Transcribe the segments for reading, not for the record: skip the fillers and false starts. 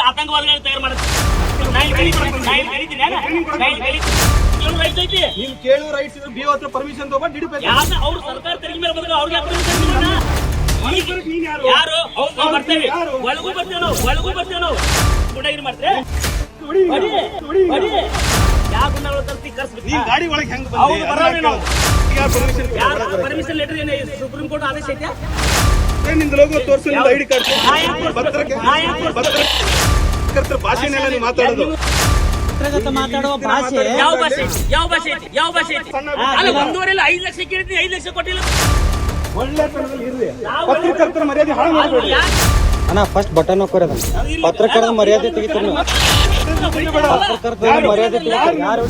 ಆತಂಕವಾದಿಗಳು ತಯಾರು ಮಾಡುತ್ತೆ. ನೀನ್ ಕೇಳು ರೈಟ್ಸ್ ಇದ್ರೆ ಬಿಒ ಹತ್ರ ಪರ್ಮಿಷನ್ ತಗೊಂಡು ಹಿಡಿಬೇಕು. ಅವ್ರು ಸರ್ಕಾರ ತೆರಿಗೆ ಮೇಲೆ ಬಂದ್ರೆ ಅವ್ರಿಗೆ ಯಾರು ಬರ್ತೇವೆ ಒಳಗೂ ಬರ್ತೇವೆ ನಾವು ಗುಂಡಗಿರಿ ಮಾಡ್ತೇವೆ. ಯಾವ ಗುಂಡಗಳು ತರ್ತಿ ಕರ್ಸ್ಬೇಕು. ನೀನ್ ಗಾಡಿ ಒಳಗೆ ಹೆಂಗ್ ಪರ್ಮಿಷನ್ ಲೆಟರ್ ಏನೇ ಸುಪ್ರೀಂ ಕೋರ್ಟ್ ಆದೇಶ ಐತೆ. ನಿಂದ ಲೋಗೋ ತೋರ್ಸು, ನಿಂದ ಐಡಿ ಕಾರ್ಡ್ ಭಾಷೆನೆಲ್ಲ ನೀವು ಮಾತಾಡೋದು. ಮಾತಾಡುವ ಭಾಷೆ ಯಾವ ಭಾಷೆ ಐತಿ? ಅಲ್ಲ 1.5 ಲಕ್ಷ ಕೇಳಿದ್ರಿ, 5 ಲಕ್ಷ ಕೊಟ್ಟಿಲ್ಲ. ಒಳ್ಳೆ ಇರ್ಲಿ, ಪತ್ರಕರ್ತರ ಮರ್ಯಾದೆ ಹಾಳು ಮಾಡಬೇಡಿ ಅಣ್ಣ. ಫಸ್ಟ್ ಬಟನ್ ಹಾಕೋರದ ಪತ್ರಕರ್ತರ ಮರ್ಯಾದೆ ತೆಗಿತಾರೆ. ಪತ್ರಕರ್ತರ ಮರ್ಯಾದೆ ತೆಗಿತಾರೆ. ಯಾರು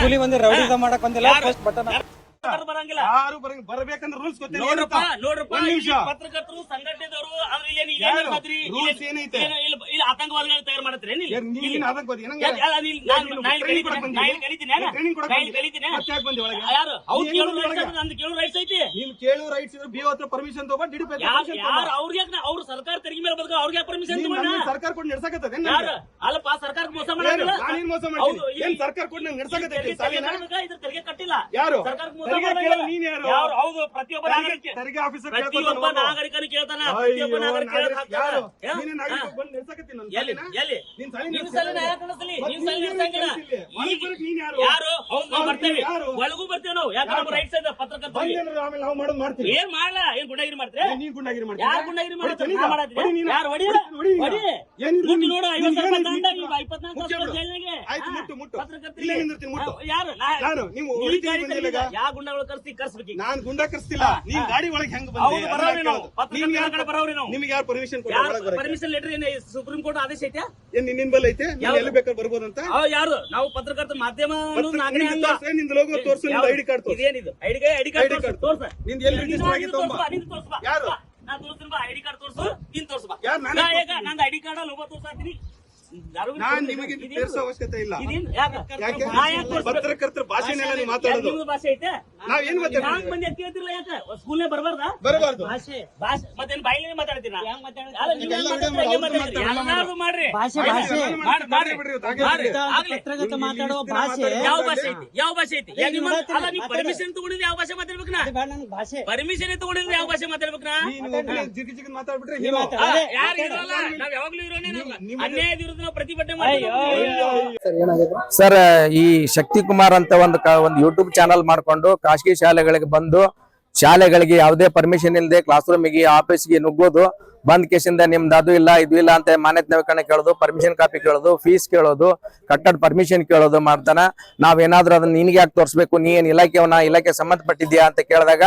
ಕೂಲಿ ಬಂದು ರೌಡಿಸಂ ಮಾಡಕ್ ಬಂದಿಲ್ಲ. ಫಸ್ಟ್ ಬಟನ್ ಬರಂಗಿಲ್ಲ. ಯಾರು ಬರಬೇಕಂದ್ರೆ ರೂಲ್ಸ್ ಗೊತ್ತಿಲ್ಲ. ನೋಡ್ರಪ್ಪ ಪತ್ರಕರ್ತರು ಸಂಘಟನೆದವರು ರೂಲ್ಸ್ ಏನೈತೆ? ಇಲ್ಲಿ ಆತಂಕವಾದಿಗಳು ತಯಾರು ಮಾಡತ್ರಿ. ನೀನ್ ಆತಂಕವಾದಿ ಕೇಳು ರೈಟ್ಸ್ ಐತಿ. ನೀನ್ ಕೇಳು ರೈಟ್ಸ್ ಇದ್ರೆ ಬಿಒ ಹತ್ರ ಪರ್ಮಿಷನ್ ತಗೊಂಡು ಹಿಡಿಬೇಕು. ಅವ್ರು ಸರ್ಕಾರ ತೆರಿಗೆ ಮೇಲೆ ಬಂದ್ರೆ ಅವ್ರಿಗೆ ಪರ್ಮಿಷನ್ ಸರ್ಕಾರ ಕೊಟ್ಟು ನಡ್ಸಕತ್ತದ. ಅಲ್ಲಪ್ಪ ಸರ್ಕಾರ ಮೋಸ ಮಾಡಿಲ್ಲ. ನಾನೇನ್ ಮೋಸ ಮಾಡ್ತೀನಿ? ಏನ್ ಸರ್ಕಾರ ಕೊಟ್ಟು ನಂಗೆ ನಡ್ಸಕತ್ತೈತಿ? ಇದ್ರ ತೆರಿಗೆ ಕಟ್ಟಿಲ್ಲ. ಯಾರು ಸರ್ಕಾರ ನೀನ್ ಯಾರು? ಹೌದು, ಪ್ರತಿಯೊಬ್ಬ ತೆರಿಗೆ ಆಫೀಸರ್ ಪ್ರತಿಯೊಬ್ಬ ನಾಗರಿಕನ ಕೇಳ್ತಾನ. ಪ್ರತಿಯೊಬ್ಬ ನಾಗರಿಕ ಯಾರು ಬರ್ತೇವೆ ಒಳಗೂ ಬರ್ತೇವೆ ನಾವು. ಯಾಕಂದ್ರೆ ರೈಟ್ಸ್ ಇದೆ ಪತ್ರಕರ್ತ. ಏನ್ ಮಾಡಲ್ಲ, ಏನ್ ಗುಂಡಗಿರಿ ಮಾಡ್ತಾರೆ? ಯಾರು ಗುಂಡಗಿರಿ ಮಾಡ್ತಾರೆ? ಯಾರು ಹೊಡಿಯಲ್ಲ? ನೋಡು 50,000 ದಂಡ, 24 ಜೈಲಿಗೆ ಯಾರು ಯಾವ ಗುಂಡಗಳು ಕರ್ಸ್ಬೇಕು? ನಾನ್ ಗುಂಡ ಕರ್ಸ್ತಿಲ್ಲ. ನೀನ್ ಗಾಡಿ ಒಳಗೆ ಹೆಂಗ್ ಬರೋರಿ ನಾವು. ನಿಮ್ಗೆ ಯಾರು ಪರ್ಮಿಷನ್ ಪರ್ಮಿಷನ್ ಲೆಟರ್ ಏನೇ ಸುಪ್ರೀಂ ಕೋರ್ಟ್ ಆದೇಶ ಐತೆ? ನಿನ್ ಬಲ್ ಐತೆ? ಎಲ್ಲಿ ಬೇಕಾದ್ರೆ ಬರ್ಬೋದಂತ? ಯಾರು ನಾವು ಪತ್ರಕರ್ತ ಮಾಧ್ಯಮ ನಿಂದ ಲೋಗೋ ತೋರ್ಸು, ನಿಂದ ಐಡಿ ಕಾರ್ಡ್ ತೋರ್ಸು. ಇದೇನಿದು ಐಡಿ ಕಾರ್ಡ್ ತೋರ್ಸ. ನಿಂದ ಎಲ್ಲಿ ರಿಜಿಸ್ಟರ್ ಆಗಿ ತಗೊಂಬಾ. ಯಾರು? ನಾನು ತೋರಿಸ್ತೀನಿ, ಐಡಿ ಕಾರ್ಡ್ ತೋರ್ಸು. ನೀನ್ ತೋರ್ಸ್ಬಾ. ನಂದು ಐಡಿ ಕಾರ್ಡ್ ಲೋಗೋ ತೋರ್ಸಾತೀನಿ. ನಾನ್ ನಿಮಗೆ ತೋರಿಸೋ ಅವಶ್ಯಕತೆ ಇಲ್ಲ. ಯಾಕೆ? ಪತ್ರಕರ್ತರ ಭಾಷೆನೆಲ್ಲ ನೀವು ಮಾತಾಡೋದು. ಭಾಷೆ ಐತೆ. ನಾವೇನ್ ಮಾತಾಡ್ತೀವಿ? ಮಂದಿ ಎತ್ತಿಲ್ಲ. ಯಾಕೆ ಸ್ಕೂಲ್ನೇ ಬರಬಾರ್ದ? ಬರಬಾರ್ದು. ಮತ್ತೇನು ಬಾಯಿನೇ ಮಾತಾಡ್ತೀನ? ಮಾಡ್ರಿ. ಪತ್ರಕರ್ತ ಮಾತಾಡುವ ಭಾಷೆ ಯಾವ ಭಾಷೆ ಐತಿ? ನೀವು ಪರ್ಮಿಷನ್ ತಗೊಂಡಿದ್ರೆ ಯಾವ ಭಾಷೆ ಮಾತಾಡ್ಬೇಕು? ಪರ್ಮಿಷನ್ ತಗೊಂಡಿದ್ರೆ ಯಾವ ಭಾಷೆ ಮಾತಾಡ್ಬೇಕು? ಜಿಗಿ ಜಿಗಿ ಮಾತಾಡ್ಬಿಟ್ರೆ ಯಾರು ಇರೋಲ್ಲ, ನಾವ್ ಯಾವಾಗ್ಲೂ ಇರೋನೇ. ಅನ್ಯಾಯದ ವಿರುದ್ಧ ನಾವು ಪ್ರತಿಭಟನೆ ಮಾಡ್ತೀವಿ. ಸರ್, ಈ ಶಕ್ತಿ ಕುಮಾರ್ ಅಂತ ಒಂದು ಯೂಟ್ಯೂಬ್ ಚಾನಲ್ ಮಾಡ್ಕೊಂಡು ಖಾಸಗಿ ಶಾಲೆಗಳಿಗೆ ಬಂದು ಶಾಲೆಗಳಿಗೆ ಯಾವುದೇ ಪರ್ಮಿಷನ್ ಇಲ್ಲದೆ ಕ್ಲಾಸ್ ರೂಮಿಗೆ ಆಫೀಸ್ಗೆ ನುಗ್ಗೋದು, ಬಂದ್ ಕೇಸಿಂದ ನಿಮ್ದು ಅದು ಇಲ್ಲ ಇದು ಇಲ್ಲ ಅಂತ ಮಾನ್ಯತೆ ನವೀಕರಣ ಕೇಳೋದು, ಪರ್ಮಿಷನ್ ಕಾಪಿ ಕೇಳೋದು, ಫೀಸ್ ಕೇಳೋದು, ಕಟ್ಟಡ ಪರ್ಮಿಷನ್ ಕೇಳೋದು ಮಾಡ್ತಾನ. ನಾವೇನಾದ್ರೂ ಅದನ್ನ ನಿನ್ಗೆ ಯಾಕೆ ತೋರಿಸ್ಬೇಕು, ನೀ ಏನ್ ಇಲಾಖೆ ಸಂಬಂಧಪಟ್ಟಿದ್ಯಾ ಅಂತ ಕೇಳಿದಾಗ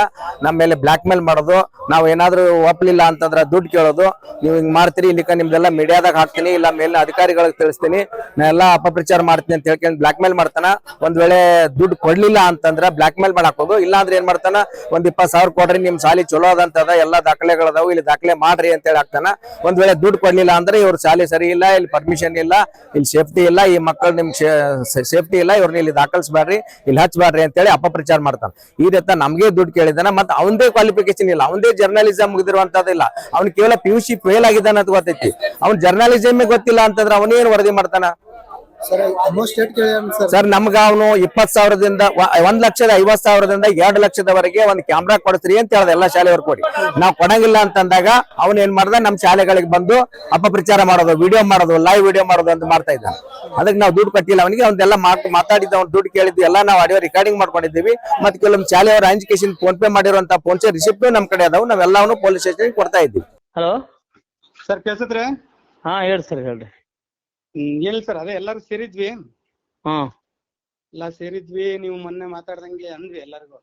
ನಮ್ಮ ಮೇಲೆ ಬ್ಲಾಕ್ ಮೇಲ್ ಮಾಡೋದು, ನಾವ್ ಏನಾದ್ರು ಒಪ್ಲಿಲ್ಲ ಅಂತಂದ್ರ ದುಡ್ಡು ಕೇಳೋದು. ನೀವು ಹಿಂಗ್ ಮಾಡ್ತೀರಿ, ಇಲ್ಲಿಕ ನಿಮ್ದೆಲ್ಲ ಮೀಡಿಯಾದಾಗ ಹಾಕ್ತೀನಿ, ಇಲ್ಲ ಮೇಲೆ ಅಧಿಕಾರಿಗಳಿಗೆ ತಿಳಿಸ್ತೀನಿ, ನಾ ಎಲ್ಲಾ ಅಪಪ್ರಚಾರ ಮಾಡ್ತೀನಿ ಅಂತ ಹೇಳ್ಕೊಂಡು ಬ್ಲಾಕ್ ಮೇಲ್ ಮಾಡ್ತಾನ. ಒಂದ್ ವೇಳೆ ದುಡ್ಡು ಕೊಡ್ಲಿಲ್ಲ ಅಂತಂದ್ರ ಬ್ಲಾಕ್ ಮೇಲ್ ಮಾಡಕ್ ಹೋಗು. ಇಲ್ಲ ಅಂದ್ರೆ ಏನ್ ಮಾಡ್ತಾನ, ಒಂದ್ 20,000 ಕೊಡ್ರಿ, ನಿಮ್ ಶಾಲೆ ಚಲೋ ಅದಂತದ, ಎಲ್ಲಾ ದಾಖಲೆಗಳದಾವು, ಇಲ್ಲಿ ದಾಖಲೆ ಮಾಡ್ರಿ ಅಂತ ಹೇಳಿ ಹಾಕ್ತಾನ. ಒಂದ್ ವೇಳೆ ದುಡ್ಡು ಕೊಡ್ಲಿಲ್ಲ ಅಂದ್ರೆ ಇವ್ರ ಶಾಲೆ ಸರಿ ಇಲ್ಲ, ಇಲ್ಲಿ ಪರ್ಮಿಷನ್ ಇಲ್ಲ, ಇಲ್ಲಿ ಸೇಫ್ಟಿ ಇಲ್ಲ, ಈ ಮಕ್ಕಳು ನಿಮ್ ಸೇಫ್ಟಿ ಇಲ್ಲ, ಇವ್ರನ್ನ ಇಲ್ಲಿ ದಾಖಲಿಸಬೇಡ್ರಿ, ಇಲ್ಲಿ ಹಚ್ಬೇಡ್ರಿ ಅಂತ ಹೇಳಿ ಅಪಪ್ರಚಾರ ಮಾಡ್ತಾನ. ಈ ರೀತಿ ನಮ್ಗೆ ದುಡ್ಡು ಕೇಳಿದಾನ. ಮತ್ತೆ ಅವಂದೇ ಕ್ವಾಲಿಫಿಕೇಶನ್ ಇಲ್ಲ, ಅವಂದೇ ಜರ್ನಲಿಸಂ ಮುಗಿದಿರುವಂತದಿಲ್ಲ, ಅವ್ನು ಕೇವಲ PUC ಫೇಲ್ ಆಗಿದ್ದಾನ ಅಂತ ಗೊತ್ತೈತಿ. ಅವ್ನ್ ಜರ್ನಲಿಸಮ್ ಗೊತ್ತಿಲ್ಲ ಅಂತಂದ್ರೆ ಅವನೇನ್ ವರದಿ ಮಾಡ್ತಾನ? ಸರ್, ನಮ್ಗ ಅವನು 20,000ದಿಂದ 1,50,000ದಿಂದ 2 ಲಕ್ಷದವರೆಗೆ ಒಂದ್ ಕ್ಯಾಮ್ರಾ ಕೊಡ್ತೀರಿ ಅಂತ ಹೇಳ್ದ ಎಲ್ಲಾ ಶಾಲೆಯವ್ರು ಕೊಡಿ. ನಾವ್ ಕೊಡಂಗಿಲ್ಲ ಅಂತಂದಾಗ ಅವ್ನ ಏನ್ ಮಾಡ್ದ, ನಮ್ ಶಾಲೆಗಳಿಗೆ ಬಂದು ಅಪಪ್ರಚಾರ ಮಾಡೋದು, ವಿಡಿಯೋ ಮಾಡೋದು, ಲೈವ್ ವಿಡಿಯೋ ಮಾಡೋದು ಅಂತ ಮಾಡ್ತಾ ಇದ್ದಾನೆ. ಅದಕ್ಕೆ ನಾವು ದುಡ್ಡು ಕಟ್ಟಿಲ್ಲ ಅವನಿಗೆ. ಅವ್ನೆಲ್ಲ ಮಾತಾಡಿದ್ದ, ಅವ್ನು ದುಡ್ಡು ಕೇಳಿದ್ವಿ ಎಲ್ಲ ನಾವು ಆಡಿಯೋ ರೆಕಾರ್ಡಿಂಗ್ ಮಾಡ್ಕೊಂಡಿದ್ದೀವಿ. ಮತ್ತೆ ಕೆಲವೊಂದು ಶಾಲೆಯವ್ರ ಹಂಚಿಕೆಸಿನ್ ಫೋನ್ ಪೇ ಮಾಡಿರುವಂತ ಫೋನ್ ಪೇ ರಿಸಿಪ್ಟ್ ನಮ್ ಕಡೆ ಅದಾವು. ನಾವೆಲ್ಲವನ್ನೂ ಪೊಲೀಸ್ ಸ್ಟೇಷನ್ ಕೊಡ್ತಾ ಇದ್ದೀವಿ. ಹಲೋ ಸರ್, ಕೇಳ್ಸತ್ರೆ? ಹಾ ಹೇಳಿ ಸರ್, ಹೇಳ್ರಿ. ಹೇಳಿ ಸರ್. ಅದೇ ಎಲ್ಲಾರು ಸೇರಿದ್ವಿ. ಎಲ್ಲಾ ಸೇರಿದ್ವಿ. ನೀವು ಮೊನ್ನೆ ಮಾತಾಡ್ದಂಗೆ ಅಂದ್ವಿ ಎಲ್ಲರಿಗೂ.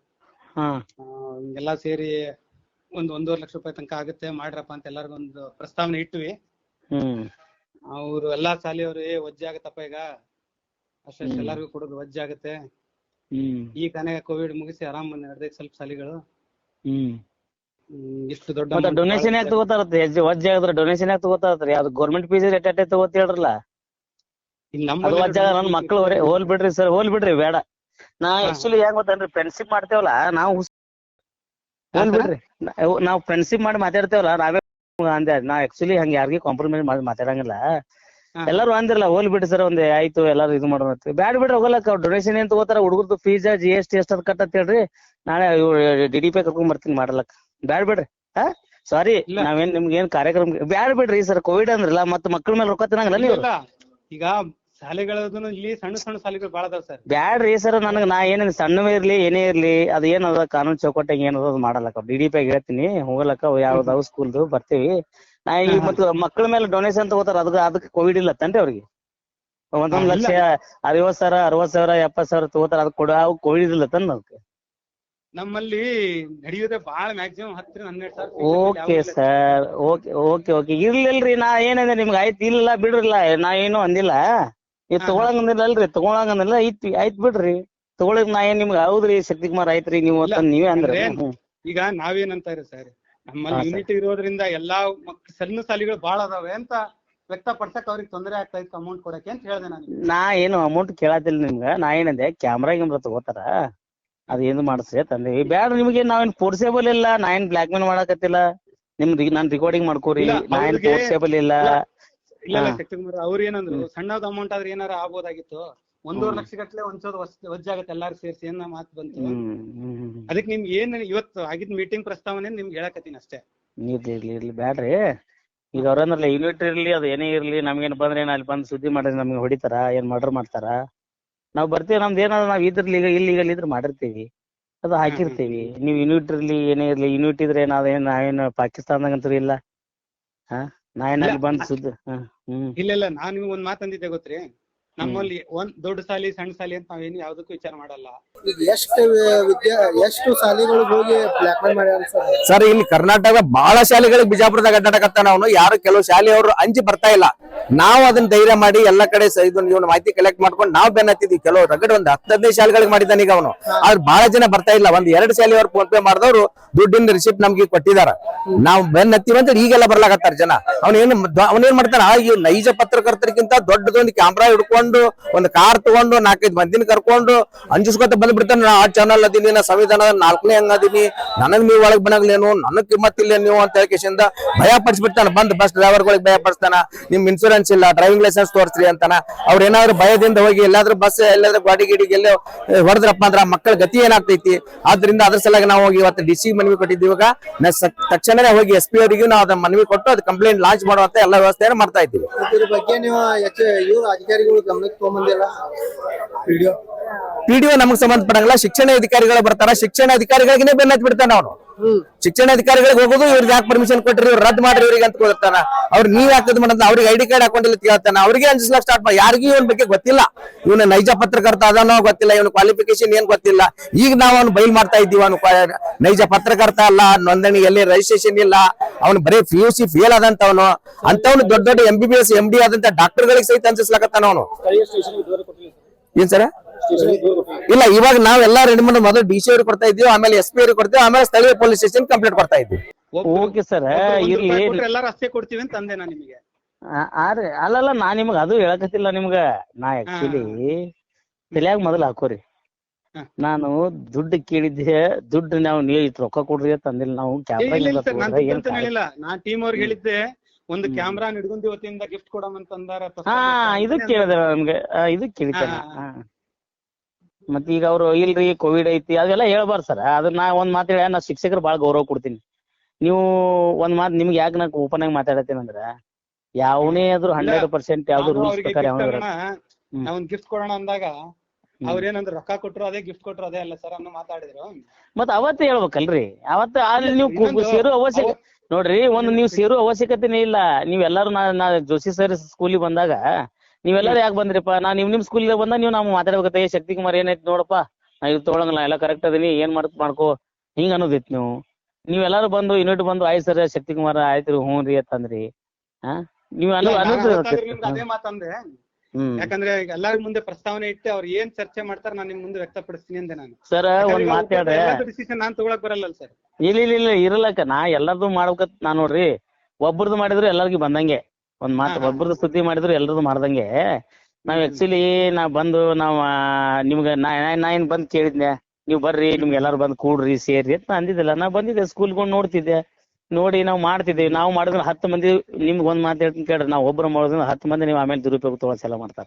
ಎಲ್ಲಾ ಸೇರಿ 1.5 ಲಕ್ಷ ರೂಪಾಯಿ ತನಕ ಆಗುತ್ತೆ ಮಾಡ್ರಪ್ಪ ಅಂತ ಎಲ್ಲರಿಗೂ ಒಂದು ಪ್ರಸ್ತಾವನೆ ಇಟ್ವಿ. ಅವ್ರು ಎಲ್ಲಾ ಶಾಲೆಯವ್ರು ವಜ್ಜೆ ಆಗತ್ತಪ್ಪ, ಈಗ ಅಷ್ಟೆಷ್ಟು ಎಲ್ಲರಿಗೂ ಕೊಡೋದು ವಜ್ಜೆ ಆಗತ್ತೆ. ಈ ಕನೆ ಕೋವಿಡ್ ಮುಗಿಸಿ ಆರಾಮ್ ನಡೆದೈತೆ ಸ್ವಲ್ಪ ಶಾಲೆಗಳು. ಇಷ್ಟು ದೊಡ್ಡ ಡೊನೇಷನ್ ಯಾಕೆ ತಗೋತಾರತ್ತೆ? ವಜ್ಜೆ ಆಗಿದ್ರೆ ಡೊನೇಷನ್ ಯಾಕೆ ತಗೋತಾರತ್ರಿ? ಅದು ಗೌರ್ಮೆಂಟ್ ಫೀಸ್ ರೇಟ್ ತಗೋತ ಹೇಳ್ರಲ್ಲ. ನನ್ ಮಕ್ಳು ಹೋಲ್ ಬಿಡ್ರಿ ಸರ್, ಹೋಲ್ ಬಿಡ್ರಿ ಬೇಡ. ನಾ ಆಕ್ಚುಲಿ ಹೆಂಗ್ ಗೊತ್ತೇನ್ರಿ, ಫ್ರೆಂಡ್ಶಿಪ್ ಮಾಡ್ತೇವಲ್ಲ ನಾವು, ಹೋಲ್ ಬಿಡ್ರಿ. ನಾವ್ ಫ್ರೆಂಡ್ಶಿಪ್ ಮಾಡಿ ಮಾತಾಡ್ತೇವಲ್ಲ, ನಾವೇ ಅಂದೆ ನಾ ಆಕ್ಚುಲಿ ಹಂಗ ಯಾರಿಗಿ ಕಾಂಪ್ರಮೈಸ್ ಮಾಡಿ ಮಾತಾಡಂಗಿಲ್ಲ. ಎಲ್ಲಾರು ಅಂದಿರಲ್ಲ ಹೋಗ್ಲಿ ಬಿಡ್ರಿ ಸರ್ ಒಂದ್ ಆಯ್ತು ಎಲ್ಲಾರು ಇದು ಮಾಡೋಣ ಬ್ಯಾಡ್ ಬಿಡ್ರಿ ಹೋಗಲಕ್ಕ ಅವ್ರು ಡೊನೇಷನ್ ಏನ್ ತಗೋತಾರ ಹುಡುಗರ್ದು ಫೀಸ್ GST ಎಷ್ಟದ್ ಕಟ್ಟತ್ ಹೇಳ್ರಿ ನಾಳೆ DDP ಕರ್ಕೊಂಡ್ ಬರ್ತೀನಿ ಮಾಡಲಕ್ ಬ್ಯಾಡ್ ಬಿಡ್ರಿ. ಸಾರಿ ನಾವೇನ್ ನಿಮ್ಗೆ ಏನ್ ಕಾರ್ಯಕ್ರಮ ಬ್ಯಾಡ್ ಬಿಡ್ರಿ ಸರ್ ಕೋವಿಡ್ ಅಂದ್ರಲ್ಲ ಮತ್ತ್ ಮಕ್ಳ ಮೇಲೆ ರೊಕ್ಕ ತಿನ್ನಂಗಿಲ್ಲ ನೀವು. ಈಗ ಶಾಲೆಗಳದನ್ನು ಇಲ್ಲಿ ಸಣ್ಣ ಸಣ್ಣ ಶಾಲೆಗಳು ಬಾಳ ಅದಾವ ಸರ್. ಬ್ಯಾಡ್ರಿ ಸರ್ ನನಗ್ ನಾ ಏನೇನ್ ಸಣ್ಣವೇ ಇರ್ಲಿ ಏನೇ ಇರ್ಲಿ ಅದ ಏನದ ಕಾನೂನು ಚೌಕಟ್ಟಾಗ ಏನದ ಅದ್ ಮಾಡಲಕ್ಕ DDP ಆಗಿ ಹೇಳ್ತೀನಿ ಹೋಗಲಕ್ಕ ಯಾವ್ದಾವ್ ಸ್ಕೂಲ್ದು ಬರ್ತೀವಿ. ನಾ ಈಗ ಮತ್ತ್ ಮಕ್ಳ ಮೇಲೆ ಡೊನೇಷನ್ ತಗೋತಾರ ಅದಕ್ಕೆ ಕೋವಿಡ್ ಇಲ್ಲ ತನ್ರಿ ಅವ್ರಿಗೆ 1 ಲಕ್ಷ 50,000 60,000 70,000 ತಗೋತಾರ ಅದಕ್ಕೆ ಕೊಡ ಕೋವಿಡ್ ಇಲ್ಲ ತನ್ನ ಅದಕ್ಕೆ. ನಮ್ಮಲ್ಲಿ ನಡೆಯೋದೇ ಬಾಳ ಮ್ಯಾಕ್ಸಿಮಮ್ 10-12 ಸಾವಿರ. ಓಕೆ ಸರ್ ಓಕೆ ಇರ್ಲಿಲ್ರಿ ನಾ ಏನಂದ್ರೆ ನಿಮ್ಗೆ ಆಯ್ತು ಇಲ್ಲ ಬಿಡ್ರಿಲ್ಲ ನಾ ಏನು ಅಂದಿಲ್ಲ ಇದು ತಗೊಳಂಗಂದಿಲ್ಲಲ್ರಿ ತಗೊಳಂಗಂದಿಲ್ಲ ಆಯ್ತ್ ಬಿಡ್ರಿ ತಗೊಳಕ್ ನಾ ಏನ್ ನಿಮ್ಗೆ ಹೌದ್ರಿ ಶಕ್ತಿಕುಮಾರ್ ಆಯ್ತ್ರಿ ನೀವು ನೀವೇ ಅಂದ್ರೆ. ಈಗ ನಾವೇನಂತಾರೆ ಸರ್ ನಮ್ಮಲ್ಲಿ ಯೂನಿಟಿ ಇರೋದ್ರಿಂದ ಎಲ್ಲಾ ಸಣ್ಣ ಶಾಲೆಗಳು ಬಾಳ ಅದಾವೆ ಅಂತ ವ್ಯಕ್ತಪಡ್ಸಕ್ ಅವ್ರಿಗೆ ತೊಂದರೆ ಆಗ್ತಾ ಇತ್ತು ಅಮೌಂಟ್ ಕೊಡಕ್ಕೆ ಅಂತ ಹೇಳ್ದೆ ನಾನು. ನಾ ಏನು ಅಮೌಂಟ್ ಕೇಳತ್ತಿಲ್ಲ ನಿಮ್ಗ ನಾ ಏನಂದೆ ಕ್ಯಾಮ್ರಾ ತಗೋತಾರ ಅದೇನು ಮಾಡಿಸ್ರಿ ತಂದೇವಿ ಬ್ಯಾಡ ನಿಮ್ಗೆ ನಾವೇನ್ ಫೋರ್ಸೇಬಲ್ ಇಲ್ಲ ನಾ ಏನ್ ಬ್ಲಾಕ್ ಮೇಲ್ ಮಾಡಕತ್ತಿಲ್ಲ ನಿಮ್ದು ನಾನ್ ರಿಕಾರ್ಡಿಂಗ್ ಮಾಡ್ಕೋರಿ ನಾ ಏನ್ ಫೋರ್ಸೇಬಲ್ ಇಲ್ಲ. ಇಲ್ಲ ಶಕ್ತಿಕುಮಾರ್ ಅವ್ರ ಏನಂದ್ರು ಸಣ್ಣದ ಅಮೌಂಟ್ ಆದ್ರೆ ಏನಾರ ಆಗ್ಬೋದಾಗಿತ್ತು 1.5 ಲಕ್ಷ ಗಟ್ಲೆ ಒಂಚೂರು ವಜ್ಜಾಗತ್ತೆ ಎಲ್ಲಾರು ಸೇರ್ಸಿ ಏನ ಮಾತು ಬಂತು. ಅದಕ್ಕೆ ನಿಮ್ಗೆ ಏನ್ ಇವತ್ತು ಆಗಿದ್ ಮೀಟಿಂಗ್ ಪ್ರಸ್ತಾವನೆ ನಿಮ್ಗೆ ಹೇಳಕತ್ತೀನಿ ಅಷ್ಟೇ. ಇರ್ಲಿ ಬ್ಯಾಡ್ರಿ ಈಗ ಅವ್ರಂದ್ರಲ್ಲ ಯೂನಿಟ್ ಇರ್ಲಿ ಅದ್ ಏನೇ ಇರ್ಲಿ ನಮ್ಗೇನ್ ಬಂದ್ರೆ ಅಲ್ಲಿ ಬಂದ್ ಸುದ್ದಿ ಮಾಡಿದ್ರೆ ನಮ್ಗೆ ಹೊಡಿತಾರ ಏನ್ ಮರ್ಡರ್ ಮಾಡ್ತಾರ ನಾವ್ ಬರ್ತೀವಿ ನಮ್ದು ಏನಾದ್ರು ನಾವ್ ಇದ್ರಲ್ಲಿ ಇಲ್ಲಿಗಲ್ ಇದ್ರೆ ಮಾಡಿರ್ತೀವಿ ಅದು ಹಾಕಿರ್ತೀವಿ. ನೀವ್ ಯೂನಿಟ್ ಇರ್ಲಿ ಏನೇ ಇರ್ಲಿ ಯೂನಿಟ್ ಇದ್ರೆ ನಾವೇನು ಪಾಕಿಸ್ತಾನದಾಗಂತೂ ಇಲ್ಲ ನಾ ಏನಲ್ಲಿ ಬಂದ್ ಸುದ್ದಿ ಇಲ್ಲ ನಾನ್ ನಿಮ್ಗೆ ಒಂದ್ ಮಾತಂದಿದ್ದೆ ಗೊತ್ತ್ರಿ ನಮ್ಮಲ್ಲಿ ಒಂದ್ ದೊಡ್ಡ ಸಾಲಿ ಸಣ್ಣ ಸಾಲಿ ಅಂತ ನಾವೇನು ಯಾವ್ದಕ್ಕೂ ವಿಚಾರ ಮಾಡಲ್ಲ. ಈಗ ಎಷ್ಟು ಶಾಲೆಗಳಿಗೆ ಹೋಗಿ ಬ್ಲಾಕ್ ಮೇಲ್ ಮಾಡ್ಯಾರ ಸರ್ ಇಲ್ಲಿ ಕರ್ನಾಟಕದ ಬಹಳ ಶಾಲೆಗಳಿಗೆ ಬಿಜಾಪುರದಾಗ ಅಡ್ಡಾಡಕತ್ತಾನ ಅವನು ಯಾರು ಕೆಲವು ಶಾಲೆಯವರು ಅಂಜಿ ಬರ್ತಾ ಇಲ್ಲ. ನಾವು ಅದನ್ನ ಧೈರ್ಯ ಮಾಡಿ ಎಲ್ಲಾ ಕಡೆ ಇದನ್ನ ಮಾಹಿತಿ ಕಲೆಕ್ಟ್ ಮಾಡ್ಕೊಂಡು ನಾವು ಬೆನ್ ಹತ್ತಿದ್ವಿ. ಕೆಲವು ರಗಡ್ ಒಂದ್ 10-15 ಶಾಲೆಗಳಿಗೆ ಮಾಡಿದ್ದಾನ ಈಗ ಅವನು ಆದ್ರೆ ಬಹಳ ಜನ ಬರ್ತಾ ಇಲ್ಲ. 1-2 ಶಾಲೆಯವರು ಫೋನ್ ಪೇ ಮಾಡಿದವರು ದುಡ್ಡಿನ ರಿಸಿಪ್ಟ್ ನಮ್ಗೆ ಕೊಟ್ಟಿದಾರ ನಾವು ಬೆನ್ ಹತ್ತೀವಿ ಅಂತ ಈಗೆಲ್ಲ ಬರ್ಲಾಕತ್ತಾರ ಜನ. ಅವನೇನ್ ಮಾಡ್ತಾನ ಈ ನೈಜ ಪತ್ರಕರ್ತರಿಗಿಂತ ದೊಡ್ಡದೊಂದು ಕ್ಯಾಮ್ರಾ ಹಿಡ್ಕೊಂಡು ಒಂದು ಕಾರ್ ತಗೊಂಡು 4-5 ಮಂದಿನ ಕರ್ಕೊಂಡು ಅಂಜಿಸ್ಕೊತ ಬಂದ್ಬಿಡ್ತಾನೆ. ನಾ ಆ ಚಾನಲ್ ಅದೀನಿ ನಾ ಸಂವಿಧಾನದ 4ನೇ ಅಂಗ ಅದೀನಿ ನನಗ್ ನೀವು ಒಳಗ್ ಬನಾಗ್ಲೇನು ನನಗ್ ಕಿಮ್ಮತ್ತಿಲ್ಲ ನೀವು ಅಂತ ಹೇಳಿಕೆಸಿಂದ ಭಯ ಪಡಿಸ್ಬಿಡ್ತಾನ. ಬಂದ್ ಬಸ್ ಡ್ರೈವರ್ಗಳಿಗೆ ಭಯ ಪಡಿಸ್ತಾನ. ನಿಮ್ ಇನ್ಸೂರೆನ್ಸ್ ಇಲ್ಲ ಡ್ರೈವಿಂಗ್ ಲೈಸೆನ್ಸ್ ತೋರಿಸ್ರಿ ಅಂತಾನ. ಅವ್ರ ಏನಾದ್ರು ಭಯದಿಂದ ಹೋಗಿ ಎಲ್ಲಾದ್ರೂ ಬಸ್ ಎಲ್ಲಾದ್ರೂ ಗಾಡಿ ಗಿಡಿಗೆ ಎಲ್ಲ ಹೊಡೆದ್ರಪ್ಪ ಅಂದ್ರ ಮಕ್ಕಳ ಗತಿ ಏನಾಗ್ತೈತಿ. ಆದ್ರಿಂದ ಅದ್ರ ಸಲುವಾಗಿ ನಾವು ಹೋಗಿ ಇವತ್ತು DC ಮನವಿ ಕೊಟ್ಟಿದ್ದೀವಿ. ಇವಾಗ ತಕ್ಷಣನೇ ಹೋಗಿ SP ಅವರಿಗೂ ನಾವು ಅದನ್ನ ಮನವಿ ಕೊಟ್ಟು ಅದು ಕಂಪ್ಲೇಂಟ್ ಲಾಂಚ್ ಮಾಡುವಂತ ಎಲ್ಲ ವ್ಯವಸ್ಥೆಯನ್ನು ಮಾಡ್ತಾ ಇದ್ದೀವಿ. ಇದ್ರ ಬಗ್ಗೆ ನೀವು ಇವ್ರು ಅಧಿಕಾರಿಗಳು ಗಮನಕ್ಕೆ ತಗೊಂಬಂದಿಲ್ಲ PDO ನಮಗ್ ಸಂಬಂಧಪಡಂಗಿಲ್ಲ. ಶಿಕ್ಷಣ ಅಧಿಕಾರಿಗಳು ಬರ್ತಾರ ಶಿಕ್ಷಣ ಅಧಿಕಾರಿಗಳಿಗೆ ಬೆನ್ನ ಹತ್ತಿ ಬಿಡ್ತಾನ ಅವನು. ಶಿಕ್ಷಣ ಅಧಿಕಾರಿಗಳಿಗೆ ಹೋಗೋದು ಇವ್ರಿಗೆ ಯಾಕೆ ಪರ್ಮಿಷನ್ ಕೊಟ್ಟಿರಿ ಇವ್ರು ರದ್ದು ಮಾಡ್ರಿ ಇವ್ರಿಗೆ ಅಂತ ಕೊಡ್ತಾನ. ಅವ್ರು ನೀವ್ ಯಾಕದ್ ಮಾಡಂತ ಅವ್ರಿಗೆ ID ಕಾರ್ಡ್ ಹಾಕೊಂಡಿಲ್ಲ ಕೇಳ್ತಾನ. ಅವ್ರಿಗೆ ಅಂಜಿಸ್ಲಾಕ್ ಸ್ಟಾರ್ಟ್ ಮಾಡಿ ಯಾರಿಗೂ ಇವನ್ ಬಗ್ಗೆ ಗೊತ್ತಿಲ್ಲ. ಇವನ ನೈಜ ಪತ್ರಕರ್ತ ಅದನ್ನೋ ಗೊತ್ತಿಲ್ಲ ಇವನು ಕ್ವಾಲಿಫಿಕೇಶನ್ ಏನ್ ಗೊತ್ತಿಲ್ಲ. ಈಗ ನಾವು ಅವ್ನು ಬೈಲ್ ಮಾಡ್ತಾ ಇದ್ದೀವಿ. ಅವನು ನೈಜ ಪತ್ರಕರ್ತ ಅಲ್ಲ ನೋಂದಣಿ ಎಲ್ಲಿ ರಿಜಿಸ್ಟ್ರೇಷನ್ ಇಲ್ಲ ಅವನು ಬರೀ PUC ಫೇಲ್ ಆದಂತವನು ಅಂತವನು ದೊಡ್ಡ ದೊಡ್ಡ MBBS MD ಆದಂತ ಡಾಕ್ಟರ್ಗಳಿಗೆ ಸಹಿತ ಅಂಜಿಸ್ಲಾಕತ್ತಾನ ಅವನು. ಏನ್ ಸರ ಇಲ್ಲ ಇವಾಗ ನಾವೆಲ್ಲ ರೆಡಿ ಮಾಡಿ ಮೊದಲು DC ಅವ್ರಿಗೆ ಕೊಡ್ತಾ ಇದ್ದೀವಿ ಆಮೇಲೆ SP ಅವ್ರಿಗೆ ಕೊಡ್ತೀವಿ ಆಮೇಲೆ ಸ್ಥಳೀಯ ಪೊಲೀಸ್ ಸ್ಟೇಷನ್ ಕಂಪ್ಲೇಂಟ್ ಕೊಡ್ತಾ ಇದ್ದೀವಿ. ಓಕೆ ಸರ್ ಇರ್ಲಿ ಎಲ್ಲಾರು ಅಷ್ಟೇ ಕೊಡ್ತೀವಿ ಅಂತ ಅಂದೆ ನಾನು ನಿಮಗೆ. ಅಲ್ಲಲ್ಲ ನಾ ನಿಮಗ ಅದು ಹೇಳಕತ್ತಿಲ್ಲ ನಿಮ್ಗ ನಾ ಆಕ್ಚುಲಿ ತಲ್ಯಾಗ ಮೊದಲು ಹಾಕೋರಿ ನಾನು ದುಡ್ಡು ಕೇಳಿದ್ದೆ ದುಡ್ಡು ನಾವು ನೀವು ರೊಕ್ಕ ಕೊಡ್ರಿ ಅಂತ ಅಂದಿಲ್ಲ. ನಾವು ಕ್ಯಾಮ್ರಾ ನಾನ್ ಟೀಮ್ ಅವ್ರಿಗೆ ಹೇಳಿದ್ದೆ ಒಂದು ಕ್ಯಾಮ್ರಾ ನಿಡ್ಗುಂದಿ ವತಿಯಿಂದ ಗಿಫ್ಟ್ ಕೊಡಮಂತ ಅಂದಾರ. ಇದು ಕೇಳಿದ್ರ ನಮ್ಗೆ ಇದು ಕೇಳಿತಾನ ಮತ್ ಈಗ ಅವ್ರು ಇಲ್ರಿ ಕೋವಿಡ್ ಐತಿ ಅದೆಲ್ಲ ಹೇಳ್ಬಾರ್ದು ಸರ್. ಅದನ್ನ ನಾ ಒಂದ್ ಮಾತು ಹೇಳ ನಾ ಶಿಕ್ಷಕರು ಬಾಳ ಗೌರವ ಕೊಡ್ತೀನಿ. ನೀವು ಒಂದ್ ಮಾತು ನಿಮ್ಗೆ ಯಾಕೆ ನಾ ಓಪನ್ ಆಗಿ ಮಾತಾಡತ್ತೀನಿ ಅಂದ್ರ ಯಾವನೇ ಆದ್ರೂ 100% ಯಾವ್ದು ರೂಲ್ಸ್ ಪ್ರಕಾರ ನಾವ್ ಒಂದ್ ಗಿಫ್ಟ್ ಕೊಡೋಣ ಅಂದಾಗ ಅವ್ರೇನಂದ್ರ ರೊಕ್ಕ ಕೊಟ್ರು ಅದೇ ಗಿಫ್ಟ್ ಕೊಟ್ರು ಅದೇ ಅಲ್ಲ ಸರ್ ಅನ್ನೋ ಮಾತಾಡಿದ್ರು. ಮತ್ ಅವತ್ತೇ ಹೇಳ್ಬೇಕಲ್ರಿ ಅವತ್ತ ಅಲ್ಲಿ ನೀವು ಸೇರೋ ಅವಶ್ಯಕ ನೋಡ್ರಿ ನೀವು ಸೇರೋ ಅವಶ್ಯಕತೆನೇ ಇಲ್ಲ. ನೀವೆಲ್ಲಾರು ನಾ ಜೋಶಿ ಸರ್ ಸ್ಕೂಲಿಗೆ ಬಂದಾಗ ನೀವೆಲ್ಲಾರು ಯಾಕೆ ಬಂದ್ರಿಪ್ಪ ನಾ ನಿಮ್ ಸ್ಕೂಲಿಗೆ ಬಂದಾಗ ನೀವು ನಾವು ಮಾತಾಡ್ಬೇಕತ್ತ ಶಕ್ತಿಕುಮಾರ್ ಏನೈತಿ ನೋಡಪ್ಪ ನಾ ಇದು ತೊಗೊಳಂಗಿಲ್ಲ ಎಲ್ಲ ಕರೆಕ್ಟ್ ಅದೀನಿ ಏನ್ ಮಾಡ್ಕೋ ಹಿಂಗ ಅನ್ನೋದೈತಿ. ನೀವೆಲ್ಲಾರು ಬಂದು ಯೂನಿಟ್ ಬಂದು ಆಯ್ತು ಸರ್ ಶಕ್ತಿಕುಮಾರ್ ಆಯ್ತು ಹ್ಞೂ ರೀ ಅಂತಂದ್ರಿ ನೀವ್ ಅದೇ ಮಾತಂದ್ರೆ ಯಾಕಂದ್ರೆ ಎಲ್ಲಾರ ಮುಂದೆ ಪ್ರಸ್ತಾವನೆ ಇಟ್ಟು ಅವ್ರು ಏನ್ ಚರ್ಚೆ ಮಾಡ್ತಾರ ನಾನ್ ನಿಮ್ ಮುಂದೆ ವ್ಯಕ್ತಪಡಿಸ್ತೀನಿ ಅಂದೆ ನಾನು. ಸರ್ ಒಂದ್ ಮಾತಾಡ್ರೆ ಡಿಸಿಷನ್ ನಾನ್ ತಗೊಳಕ್ ಬರಲ್ಲ ಸರ್. ಇಲ್ಲ ಇರಲಕ್ಕ ನಾ ಎಲ್ಲಾರ್ದು ಮಾಡ್ಬೇಕತ್ ನಾ ನೋಡ್ರಿ ಒಬ್ರದ್ದು ಮಾಡಿದ್ರು ಎಲ್ಲರಿಗೂ ಬಂದಂಗೆ ಒಂದ್ ಮಾತು ಒಬ್ರದ್ದು ಸುದ್ದಿ ಮಾಡಿದ್ರು ಎಲ್ರದ್ದು ಮಾಡ್ದಂಗೆ. ನಾವ್ ಆಕ್ಚುಲಿ ನಾವ್ ನಿಮ್ಗ ನಾ ಏನ್ ಬಂದ್ ಕೇಳಿದ್ನೆ ನೀವ್ ಬರ್ರಿ ನಿಮ್ಗೆ ಎಲ್ಲಾರು ಬಂದ್ ಕೂಡ್ರಿ ಸೇರ್ರಿ ಅಂತ ಅಂದಿದ್ದಿಲ್ಲ. ನಾ ಬಂದಿದ್ದೆ ಸ್ಕೂಲ್ಗೊಂಡ್ ನೋಡ್ತಿದ್ದೆ ನೋಡಿ ನಾವು ಮಾಡ್ತಿದ್ದೀವಿ, ನಾವು ಮಾಡಿದ್ರೆ 10 ಮಂದಿ ನಿಮ್ಗೆ ಒಂದ್ ಮಾತು ಹೇಳ್ತೀನಿ ಕೇಳ್ರಿ, ನಾವು ಒಬ್ರು ಮಾಡೋದ್ರಿಂದ 10 ಮಂದಿ ನೀವು ಆಮೇಲೆ ದುರುಪಯೋಗ ತಗೊಳ್ಸೆಲ್ಲ ಮಾಡ್ತಾರ.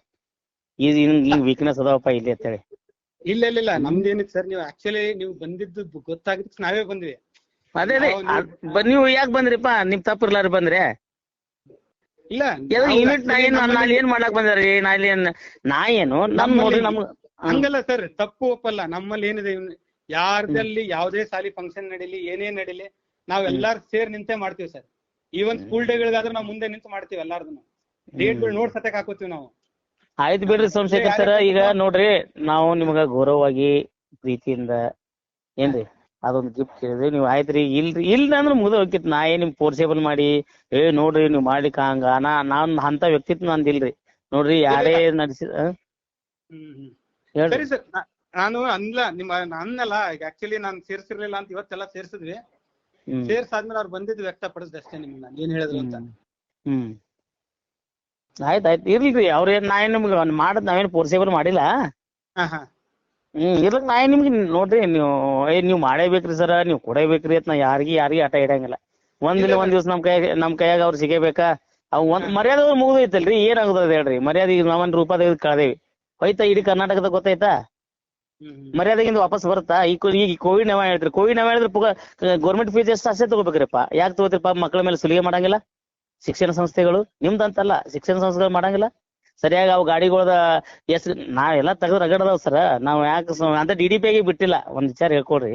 ಹಿಂಗ್ ವೀಕ್ನೆಸ್ ಅದಾವಪ್ಪ ಇಲ್ಲಿ ಅಂತೇಳಿ. ಇಲ್ಲ ನಮ್ದೇನಿತ್ತು ಸರ್, ನೀವು ಆಕ್ಚುಲಿ ನೀವು ಬಂದಿದ್ದು ಗೊತ್ತಾಗಿದ್ದು ನಾವೇ ಬಂದ್ವಿ. ಅದೇ ನೀವು ಯಾಕೆ ಬಂದ್ರಿಪ್ಪ? ನಿಮ್ ತಪ್ಪಿರ್ಲಾರ ಬಂದ್ರೆ ಇಲ್ಲ ಯೂನಿಟ್ ನಾಳೆ ಏನ್ ಮಾಡ್ಲಾಕ್ ಬಂದ್ರಿ? ನಾ ಏನು ನಮ್ ನೋಡ್ರಿ ನಮ್ಗ ಹಂಗಲ್ಲ ಸರ್, ತಪ್ಪು ಒಪ್ಪಲ್ಲ. ನಮ್ಮಲ್ಲಿ ಏನಿದೆ, ಯಾರ್ದಲ್ಲಿ ಯಾವ್ದೇ ಸಾಲಿ ಫಂಕ್ಷನ್ ನಡೀಲಿ, ಏನೇ ನಡೀಲಿ, ನಾವ್ ಎಲ್ಲಾರು ಸೇರ್ ನಿಂತೆ ಮಾಡ್ತೀವಿ ಸರ್. ಈವನ್ ಸ್ಕೂಲ್ ಡೇಗಳಿಗಾದ್ರೆ ನಾವ್ ಮುಂದೆ ನಿಂತು ಮಾಡ್ತೀವಿ. ಎಲ್ಲಾರ್ದು ಡೇಟ್ಗಳು ನೋಡ್ಸತ್ತೆ ಹಾಕೋತೀವಿ ನಾವು. ಆಯ್ತು ಬಿಡ್ರಿ ಸೋಮಶೇಖರ್ ಸರ್, ಈಗ ನೋಡ್ರಿ ನಾವು ನಿಮ್ಗ ಗೌರವವಾಗಿ ಪ್ರೀತಿಯಿಂದ ಏನ್ರಿ ಅದೊಂದು ಗಿಫ್ಟ್ ಕೇಳಿದ್ರಿ, ನೀವು ಆಯ್ತ್ರಿ ಇಲ್ರಿ ಅಂದ್ರೆ ಮುಗ್ದ ಹೋಗಿತ್ತು. ನಾ ಏನ್ ನಿಮ್ ಫೋರ್ಸೇಬಲ್ ಮಾಡಿ ನೋಡ್ರಿ ನೀವ್ ಮಾಡ್ಲಿಕ್ಕ ಹಂಗ ನಾನ್ ಅಂತ ವ್ಯಕ್ತಿತ್ವ ನಂದಿಲ್ರಿ. ನೋಡ್ರಿ ಯಾರೇ ನಡೆಸಿ ಸರಿ ಸರ್, ನಾನು ಅನ್ನಲ್ಲ ಈಗ ಆಕ್ಚುಲಿ ನಾನ್ ಸೇರ್ಸಿರ್ಲಿಲ್ಲ ಅಂತ ಇವತ್ತೆಲ್ಲ ಸೇರ್ಸಿದ್ವಿ. ಸೇರ್ಸಾದ್ಮೇಲೆ ಅವ್ರು ಬಂದಿದ್ದು ವ್ಯಕ್ತಪಡಿಸ್ದೆ ಅಷ್ಟೇ ನಿಮ್ಗೆ ನಾನು ಏನ್ ಹೇಳಿದ್ರು ಅಂತ. ಆಯ್ತಾಯ್ತು ಇರ್ಲಿ ಅವ್ರೇನ್ ನಾ ಏನ್ ನಿಮ್ಗೆ ಮಾಡದ್ ನಾವೇನ್ ಫೋರ್ಸೇಬಲ್ ಮಾಡಿಲ್ಲ. ಇರ್ಲಕ್ ನಾ ನಿಮ್ಗೆ ನೋಡ್ರಿ ನೀವು ಮಾಡೇಬೇಕ್ರಿ ಸರ, ನೀವು ಕೊಡೇಬೇಕ್ರಿ ಅಂತ ನಾ ಯಾರಿಗಿ ಆಟ ಇಡಂಗಿಲ್ಲ. ಒಂದ್ ದಿವ್ಸ ನಮ್ ಕೈಯಾಗ ಅವ್ರು ಸಿಗಬೇಕಾ? ಅವ್ ಒಂದ್ ಮರ್ಯಾದೆ ಮುಗ್ದೈತಲ್ರಿ, ಏನಾಗುದ ಹೇಳ್ರಿ? ಮರ್ಯಾದೆ ನಾವೊಂದ್ ರೂಪಾಯಿ ತೆಗೆದು ಕಳ್ದೇವಿ ಹೋಯ್ತಾ? ಇಡೀ ಕರ್ನಾಟಕದ ಗೊತ್ತಾಯ್ತಾ? ಮರ್ಯಾದೆಗಿಂದ ವಾಪಸ್ ಬರುತ್ತಾ? ಈಗ ಕೋವಿಡ್ ನಾವ ಹೇಳ್ತೀರಿ, ಕೋವಿಡ್ ನಾವ ಹೇಳಿದ್ರೆ ಗೌರ್ಮೆಂಟ್ ಫೀಸ್ ಎಷ್ಟು ಅಷ್ಟೇ ತಗೋಬೇಕ್ರಿಪ್ಪ. ಯಾಕೆ ತಗೋತಿರಪ್ಪ? ಮಕ್ಕಳ ಮೇಲೆ ಸುಲಿಗೆ ಮಾಡಂಗಿಲ್ಲ ಶಿಕ್ಷಣ ಸಂಸ್ಥೆಗಳು, ನಿಮ್ದಂತಲ್ಲ ಶಿಕ್ಷಣ ಸಂಸ್ಥೆಗಳು ಮಾಡಂಗಿಲ್ಲ ಸರಿಯಾಗಿ. ಅವು ಗಾಡಿಗಳದ ಹೆಸ್ರು ನಾವೆಲ್ಲ ತೆಗೆದು ರಗಡದಾವ್ ಸರ. ನಾವ್ ಯಾಕೆ ಅಂತ DDP ಆಗಿ ಬಿಟ್ಟಿಲ್ಲ. ಒಂದ್ ವಿಚಾರ ಹೇಳ್ಕೊಡ್ರಿ,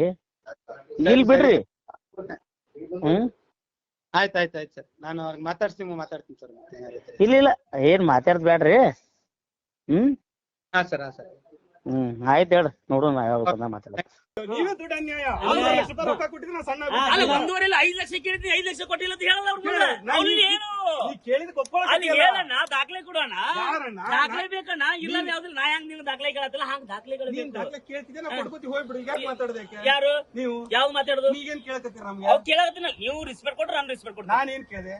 ನಿಲ್ ಬಿಡ್ರಿ. ಆಯ್ತಾಯ್ತು ಸರ್, ನಾನು ಅವ್ರಿಗೆ ಮಾತಾಡ್ತೀನಿ ಸರ್. ಇಲ್ಲ ಏನ್ ಮಾತಾಡ್ದ ಬ್ಯಾಡ್ರಿ. ಹಾ ಸರ್. ಆಯ್ತು ಹೇಳ್ರಿ, ನೋಡೋಣ ಯಾವಾಗ ಮಾತಾಡ. ನೀವೇ ದುಡ್ಡು ಅನ್ಯಾಯ. 1,00,000 ರೂಪಾಯಿ ರೊಕ್ಕ ಕೊಟ್ಟಿದ್ರೆ ನಾನು ಸಣ್ಣ 1.5 ಲಕ್ಷ ಕೇಳಿದ್ನಿ, 5 ಲಕ್ಷ ಕೊಟ್ಟಿಲ್ಲ ಅಂತ ಹೇಳಲ್ಲ ಅವ್ರು. ಹೇಳಣ್ಣ, ದಾಖಲೆ ಕೊಡೋಣ, ದಾಖಲೆ ಬೇಕಣ್ಣ. ಇಲ್ಲ ಯಾವ್ದು ನಾ ಹೆಂಗ್ ನೀವು ದಾಖಲೆ ಕೇಳತ್ತಿಲ್ಲ ಹಂಗ ದಾಖಲೆಗಳು ಯಾರು ನೀವು ಯಾವ್ದು ಮಾತಾಡೋದು? ನೀವೇನ್ ಕೇಳಕತ್ತೀರ? ನಮ್ಗೆ ಕೇಳಕತ್ತೀನ, ನೀವು ರಿಸ್ಪೆಕ್ಟ್ ಕೊಟ್ರೆ ನಾನು ರಿಸ್ಪೆಕ್ಟ್ ಕೊಡ್ತೀನಿ. ನಾನು ಏನ್ ಕೇಳಿದೆ?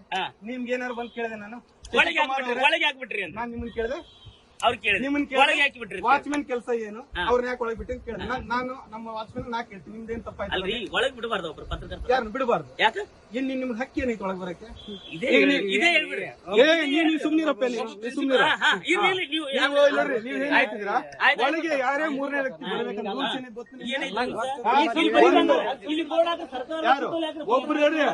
ನಿಮ್ಗೆ ಏನಾರು ಬಂದ್ ಕೇಳಿದೆ? ನಾನು ಒಳಗೆ ಹಾಕ್ಬಿಟ್ರಿ ಅಂತ ನಾನು ನಿಮ್ಮನ್ನ ಕೇಳಿದೆ. ಅವ್ರು ಕೇಳಿದೆ ಒಳಗೆ ಹಾಕಿಬಿಟ್ರಿ. ವಾಚ್ಮನ್ ಕೆಲಸ ಏನು? ಅವ್ರನ್ನ ಯಾಕೆ ಒಳಗೆ ಬಿಟ್ಟು ಕೇಳಿದೆ? ನಾನು ನಮ್ಮ ವಾಚ್ಮನ್ ನಾ ಕೇಳ್ತೀನಿ, ನಿಮ್ದೇನ್ ತಪ್ಪಾಯ್ತು? ಅಲ್ರಿ ಒಳಗೆ ಬಿಡಬಾರ್ದು, ಒಬ್ರು ಪತ್ರಕರ್ತ ಯಾರನ್ನ ಬಿಡಬಾರ್ದು. ಯಾಕೆ? ಏನ್ ನಿಮ್ಗೆ ಹಕ್ಕಿ ಏನೈತೆ ಒಳಗೆ ಬರಕ್ಕೆ? ಇದೇ ಹೇಳ್ಬಿಡ್ರಿ. ನೀವು ಸುಮ್ನಿರಪ್ಪ, ನೀವು ಸುಮ್ನಿರ. ನೀವು ಹೇಳ್ತಿದ್ದೀರಾ ಒಳಗೆ ಯಾರೇ ಮೂರನೇ ವ್ಯಕ್ತಿ ಬರ್ಬೇಕಂತ ರೂಲ್ಸ್ ಏನಿದೆ ಗೊತ್ತಿಲ್ಲ. ಇಲ್ಲಿ ಬೋರ್ಡ್ ಹಾಕಿ ಸರ್ಕಾರ ಒಬ್ರು ಹೇಳ್ರಿ,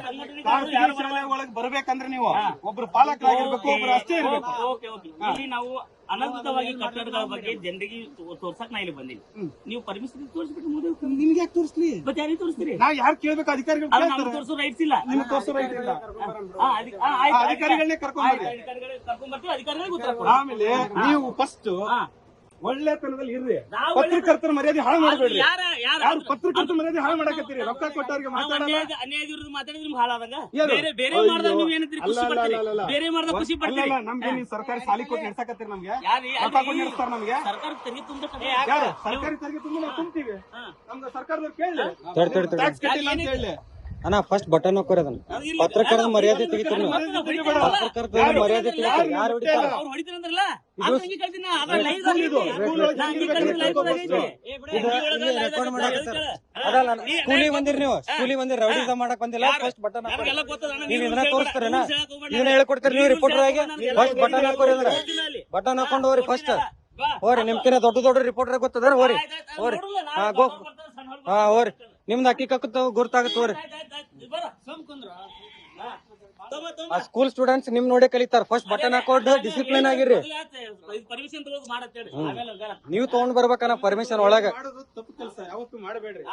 ಖಾಸಗಿ ಶಾಲೆ ಒಳಗೆ ಬರ್ಬೇಕಂದ್ರೆ ನೀವು ಒಬ್ರು ಪಾಲಕರಾಗಿರ್ಬೇಕು, ಒಬ್ರು ಅಷ್ಟೇ ಇರ್ಬೇಕು. ಇಲ್ಲಿ ನಾವು ಅನಧಿಕೃತವಾಗಿ ಕಟ್ಟಡಗಳ ಬಗ್ಗೆ ಜನರಿಗೆ ತೋರ್ಸಕ್ ನಾ ಇಲ್ಲಿ ಬಂದೀನಿ. ನೀವು ಪರ್ಮಿಷನ್ ತೋರಿಸ್ಬಿಟ್ಟು ನಿಮ್ಗೆ ಯಾಕೆ ತೋರಿಸ್ಲಿ? ಮತ್ತೆ ಯಾರಿಗೆ ತೋರಿಸ್ತೀರಿ? ನಾ ಯಾರು ಕೇಳ್ಬೇಕು? ಅಧಿಕಾರಿಗಳು ತೋರಿಸೋ ರೈಟ್ಸ್ ಇಲ್ಲ, ನಿಮ್ಗೆ ತೋರಿಸೋ ರೈಟ್ ಇಲ್ಲ. ಅಧಿಕಾರಿಗಳನ್ನೇ ಕರ್ಕೊಂಡ್ ಬರ್ತೀವಿ, ಅಧಿಕಾರಿಗಳಿಗೆ ಉತ್ತರ ಕೊಡಿ. ಆಮೇಲೆ ನೀವು ಫಸ್ಟ್ ಒಳ್ಳೆತನದಲ್ಲಿ ಇರ್ರಿ. ಪತ್ರಕರ್ತರ ಮರ್ಯಾದೆ ಹಾಳು ಮಾಡಬೇಡ್ರಿ. ಯಾರು ಪತ್ರಕರ್ತರ ಮರ್ಯಾದೆ ಹಾಳು ಮಾಡಕತ್ತೀರಿ? ರೊಕ್ಕ ಕೊಟ್ಟವ್ರಿಗೆ ಅನ್ಯಾಯ ವಿರುದ್ಧ ಮಾತಾಡಿದ್ರೆ ನಿಮ್ಗೆ ಹಾಳಾದಂಗ ಬೇರೆ ಮಾಡಿದಾಗ ನೀವು ಏನಂತೀರಿ? ಖುಷಿ ಪಡ್ತೀರಿ, ಬೇರೆ ಮಾಡಿದಾಗ ಖುಷಿ ಪಡ್ತೀರಿ. ನಮ್ಗೆ ನೀವು ಸರ್ಕಾರಿ ಸಾಲಿ ಕೊಟ್ಟು ನಡೆಸಕತ್ತೀರಿ, ನಮ್ಗೆ ರೊಕ್ಕ ಕೊಟ್ಟು ನಡೆಸ್ತಾರ. ನಮ್ಗೆ ಸರ್ಕಾರ ತೆರಿಗೆ ಸರ್ಕಾರಿ ತೆರಿಗೆ ತುಂಬ ನಾವು ತುಂಬ್ತೀವಿ. ನಮ್ಗೆ ಸರ್ಕಾರದವ್ರು ಕೇಳಿ ಟ್ಯಾಕ್ಸ್ ಕಟ್ಟಿಲ್ಲ ಅಂತ ಹೇಳಿ ಅಣ್ಣ ಫಸ್ಟ್ ಬಟನ್ ಹಾಕೋರಿ. ಅದನ್ನ ಪತ್ರಕರ್ತರ ಮರ್ಯಾದೆ ತೆಗಿತೀರಿ, ಪತ್ರಕರ್ತರ ಮರ್ಯಾದೆ ತೆಗಿತೀರಿ. ಯಾರು ಹೊಡಿತಾರ? ಅವ್ರು ಹೊಡಿತಾರಂದ್ರಲ್ಲ, ಸ್ಕೂಲಿಗೆ ಬಂದಿರಿ, ನೀವು ಸ್ಕೂಲಿಗೆ ಬಂದಿರಿ, ರೌಡಿಸ ಮಾಡಕ್ ಬಂದಿಲ್ಲ. ಫಸ್ಟ್ ಬಟನ್ ಹಾಕೋರಿ. ನೀವು ಇದನ್ನ ತೋರಿಸ್ತೀರೇನ? ಇದನ್ನ ಹೇಳ್ಕೊಡ್ತೀರಿ ನೀವು ರಿಪೋರ್ಟರ್ ಆಗಿ? ಫಸ್ಟ್ ಬಟನ್ ಹಾಕೋರಿ. ಅಂದ್ರೆ ಬಟನ್ ಹಾಕೊಂಡು ಹೋರಿ. ಫಸ್ಟ್ ಹೋರಿ, ನಿಮ್ಕಿನ ದೊಡ್ಡ ರಿಪೋರ್ಟರ್ ಗೊತ್ತದ ಹೋರಿ. ಹೋರಿ ಹೋರಿ, ನಿಮ್ದು ಅಕ್ಕಿ ಕಕ್ಕ ಗುರ್ತಾಗತ್ತ ಹೋರಿ. ಸ್ಕೂಲ್ ಸ್ಟೂಡೆಂಟ್ಸ್ ನಿಮ್ ನೋಡಿ ಕಲಿತಾರ. ಫಸ್ಟ್ ಬಟನ್ ಹಾಕೊಂಡು ಡಿಸಿಪ್ಲಿನ್ ಆಗಿರ್ರಿ. ನೀವು ತಗೊಂಡ್ ಬರ್ಬೇಕನ್ನ ಪರ್ಮಿಷನ್ ಒಳಗ. ತಪ್ಪು ಕೆಲಸ ಯಾವತ್ತೂ ಮಾಡಬೇಡ್ರಿ.